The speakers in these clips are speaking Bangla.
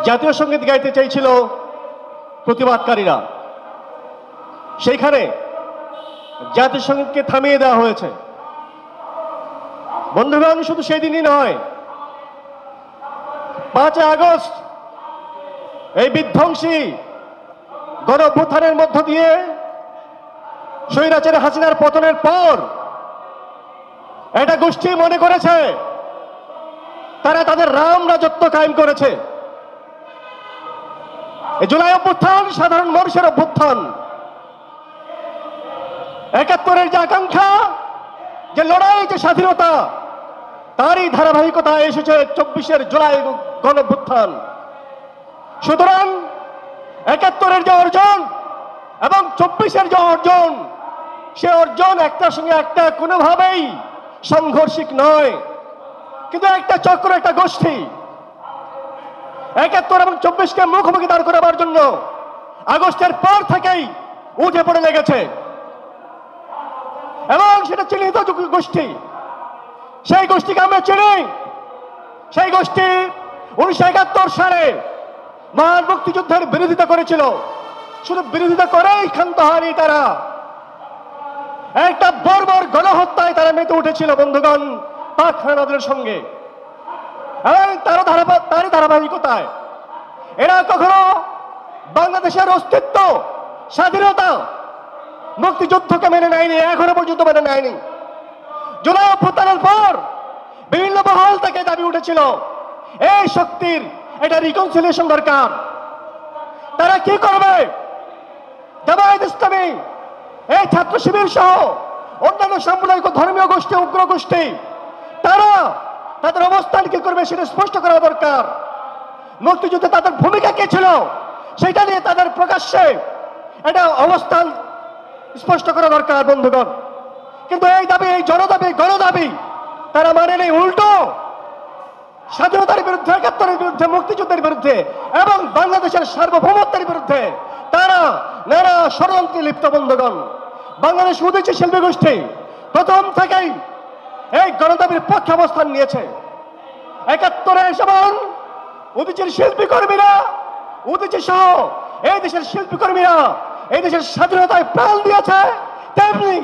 জাতীয় সঙ্গীত গাইতে চাইছিল প্রতিবাদকারীরা, সেইখানে জাতীয় সঙ্গীতকে থামিয়ে দেওয়া হয়েছে। বন্ধুগণ, শুধু সেই দিনই নয়, 5 আগস্ট এই বিধ্বংসী গণ অভ্যুত্থানের মধ্য দিয়ে স্বৈরাচারী হাসিনার পতনের পর একটা গোষ্ঠী মনে করেছে তারা তাদের রাম রাজত্ব কায়েম করেছে। এই জুলাই অভ্যুত্থান সাধারণ মানুষের অভ্যুত্থান। 71-এর যে আকাঙ্ক্ষা, যে লড়াই, যে স্বাধীনতা, তারই ধারাবাহিকতায় এসেছে 24-এর জুলাই গণ অভ্যুত্থান। সুতরাং 71-এর যে অর্জন এবং 24-এর যে অর্জন, সে অর্জন একটার সঙ্গে একটা কোনোভাবেই সাংঘর্ষিক নয়, কিন্তু একটা চক্র, একটা গোষ্ঠী 71 এবং 24-কে মুখোমুখি দাঁড় করাবার জন্য আগস্টের পর থেকেই উঠে পড়ে লেগেছে এবং সেটা চিহ্নিত গোষ্ঠী। সেই গোষ্ঠীকে আমরা চিনি। সেই গোষ্ঠী 1971 সালে মহান মুক্তিযুদ্ধের বিরোধিতা করেছিল। শুধু বিরোধিতা করেই ক্ষান্ত হয়নি, তারা একটা বর্বর গণহত্যায় তারা মেতে উঠেছিল বন্ধুগণ, পাক হানাদারদের সঙ্গে। এবং তারই ধারাবাহিকতায় এরা কখনো বাংলাদেশের অস্তিত্ব, স্বাধীনতা, মুক্তিযুদ্ধকে মেনে নেয়নি, এখনো পর্যন্ত মেনে নেয়নি। জুলাই অভ্যুত্থানের পর বিভিন্ন মহল থেকে দাবি উঠেছিল এই শক্তির এটা রিকনসিলিয়েশন দরকার। তারা কি করবে? জামায়াত ইসলামী, এই ছাত্র শিবির সহ অন্যান্য সাম্প্রদায়িক ধর্মীয় গোষ্ঠী, উগ্র গোষ্ঠী, তারা তাদের অবস্থান কি করবে সেটা স্পষ্ট করা দরকার। মুক্তিযুদ্ধে তাদের ভূমিকা কি ছিল সেটা নিয়ে তাদের প্রকাশ্যে এটা অবস্থান স্পষ্ট করা দরকার বন্ধুগণ। কিন্তু এই দাবি, এই জনদাবি, গণদাবি তারা মানে নেই। উল্টো স্বাধীনতার বিরুদ্ধে, 71-এর বিরুদ্ধে, মুক্তিযুদ্ধের বিরুদ্ধে এবং বাংলাদেশের সার্বভৌমত্বের বিরুদ্ধে তারা নানা ষড়যন্ত্রে লিপ্ত বন্ধুগণ। বাংলাদেশ উদীচী শিল্পী গোষ্ঠী প্রথম থেকেই এই গণদাবির পক্ষে অবস্থান নিয়েছে। 71-এ যেমন উদীচীর শিল্পী কর্মীরা, উদীচী সহ এই দেশের শিল্পী কর্মীরা এই দেশের স্বাধীনতায় প্রাণ দিয়েছে, তেমনি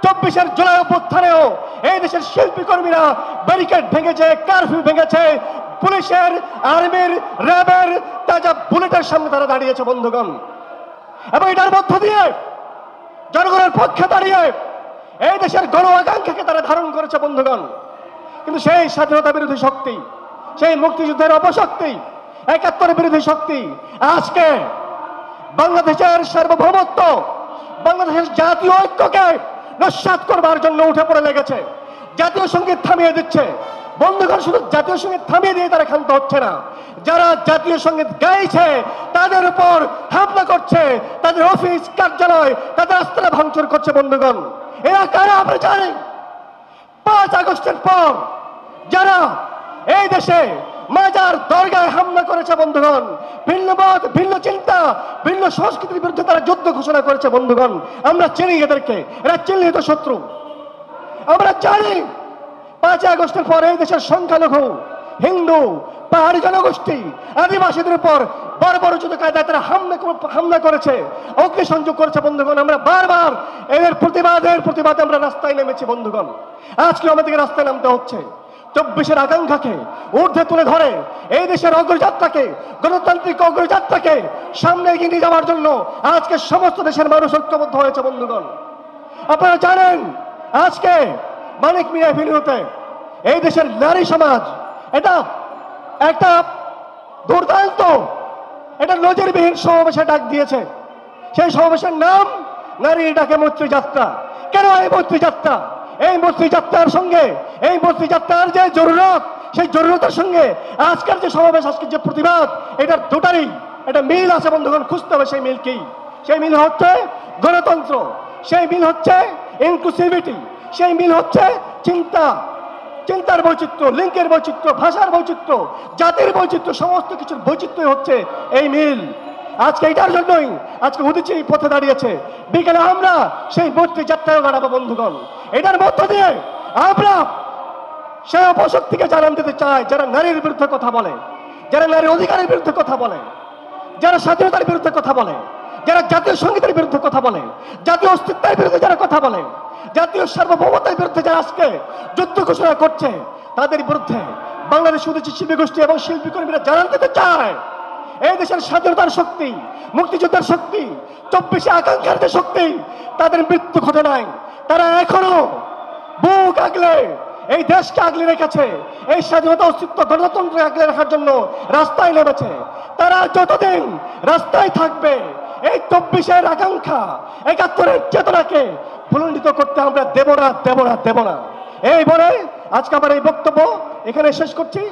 24-এর জুলাই অভ্যুত্থানেও এই দেশের শিল্পী কর্মীরা ব্যারিকেড ভেঙেছে, কারফিউ ভেঙেছে, পুলিশের, আর্মির, র্যাবের তাজা বুলেটের সামনে তারা দাঁড়িয়েছে বন্ধুগণ। এবং এটার মধ্য দিয়ে জনগণের পক্ষে দাঁড়িয়ে এই দেশের গণ আকাঙ্ক্ষাকে তারা ধারণ করেছে বন্ধুগণ। কিন্তু সেই স্বাধীনতা বিরোধী শক্তি, সেই মুক্তিযুদ্ধের অপশক্তি, 71 বিরোধী শক্তি আজকে বাংলাদেশের সার্বভৌমত্ব, বাংলাদেশের জাতীয় ঐক্যকে নস্যাৎ করবার জন্য উঠে পড়ে লেগেছে। জাতীয় সঙ্গীত থামিয়ে দিচ্ছে বন্ধুগণ। শুধু জাতীয় সঙ্গীত থামিয়ে দিয়ে তারা ক্ষান্ত হচ্ছে না, যারা জাতীয় সঙ্গীত গাইছে তাদের উপর হামলা করছে, তাদের অফিস, কার্যালয়, তাদের আস্তানা ভাঙচুর করছে বন্ধুগণ। এরা কারা আমরা জানি। 5 আগস্টের পর যারা এই দেশে মাজার, দরগায় হামলা করেছে বন্ধুগণ, ভিন্ন মত, ভিন্ন চিন্তা, ভিন্ন সংস্কৃতির বিরুদ্ধে তারা যুদ্ধ ঘোষণা করেছে বন্ধুগণ। আমরা চিনি এদেরকে, এরা চিহ্নিত শত্রু। আমরা জানি 5 আগস্টের পর এই দেশের সংখ্যালঘু হিন্দু, পাহাড়ি জনগোষ্ঠী, আদিবাসীদের উপর বর্বরোচিত কায়দায় তারা হামলা করেছে, অগ্নিসংযোগ করেছে বন্ধুগণ। আমরা বারবার এদের প্রতিবাদে আমরা রাস্তায় নেমেছি বন্ধুগণ। আজকে আমাদেরকে রাস্তায় নামতে হচ্ছে। 24-এর আকাঙ্ক্ষাকে ঊর্ধ্বে তুলে ধরে এই দেশের অগ্রযাত্রাকে, গণতান্ত্রিক অগ্রযাত্রাকে সামনে এগিয়ে নিয়ে যাওয়ার জন্য আজকে সমস্ত দেশের মানুষ ঐক্যবদ্ধ হয়েছে বন্ধুগণ। আপনারা জানেন আজকে মানিক মিয়া এভিনিউতে এই দেশের নারী সমাজ এটা একটা দুর্দান্ত, এটা নজিরবিহীন সমাবেশে ডাক দিয়েছে। সেই সমাবেশের নাম নারীর ডাকে মৈত্রী যাত্রা। কেন এই মৈত্রী যাত্রা? এই মৈত্রী যাত্রার সঙ্গে, এই মৈত্রী যাত্রার যে জরুরত, সেই জরুরতের সঙ্গে আজকের যে সমাবেশ, আজকের যে প্রতিবাদ, এটার দুটারই একটা মিল আছে বন্ধুগণ। খুঁজতে হবে সেই মিল কি। সেই মিল হচ্ছে গণতন্ত্র, সেই মিল হচ্ছে ইনক্লুসিভিটি, সেই মিল হচ্ছে চিন্তার বৈচিত্র্য, লিঙ্গের বৈচিত্র্য, ভাষার বৈচিত্র্য, জাতির বৈচিত্র্য, সমস্ত কিছুর বৈচিত্র্য হচ্ছে এই মিল। আজকে এটার জন্যই আজকে উদীচী পথে দাঁড়িয়েছে। বিকেলে আমরা সেই মৈত্রী যাত্রায় দাঁড়াবো বন্ধুগণ। এটার মধ্য দিয়ে আমরা সেই অপশক্তিকে জানান দিতে চাই যারা নারীর বিরুদ্ধে কথা বলে, যারা নারীর অধিকারের বিরুদ্ধে কথা বলে, যারা স্বাধীনতার বিরুদ্ধে কথা বলে, যারা জাতীয় সঙ্গীতের বিরুদ্ধে কথা বলে, জাতীয় অস্তিত্বের বিরুদ্ধে যারা কথা বলে, জাতীয় সার্বভৌমতার বিরুদ্ধে যারা আজকে যুদ্ধ ঘোষণা করছে, তাদের বিরুদ্ধে বাংলাদেশ উদীচী শিল্পী গোষ্ঠী এবং শিল্পী কর্মীরা জানান দিতে চায় এই দেশের স্বাধীনতার শক্তি, মুক্তিযুদ্ধের শক্তি, 24 আকাঙ্ক্ষার যে শক্তি, তাদের মৃত্যু ঘটে নাই। তারা এখনো বুক আগলে এই দেশকে আগলে রেখেছে, এই স্বাধীনতা অস্তিত্ব গণতন্ত্র আগলে রাখার জন্য রাস্তায় নেমেছে। তারা যতদিন রাস্তায় থাকবে এই 24 আকাঙ্ক্ষা, 71 চেতনাকে ভুলণ্ডিত করতে আমরা দেব না, দেব না, দেব না। এই বলে আজকে আমার এই বক্তব্য এখানে শেষ করছি।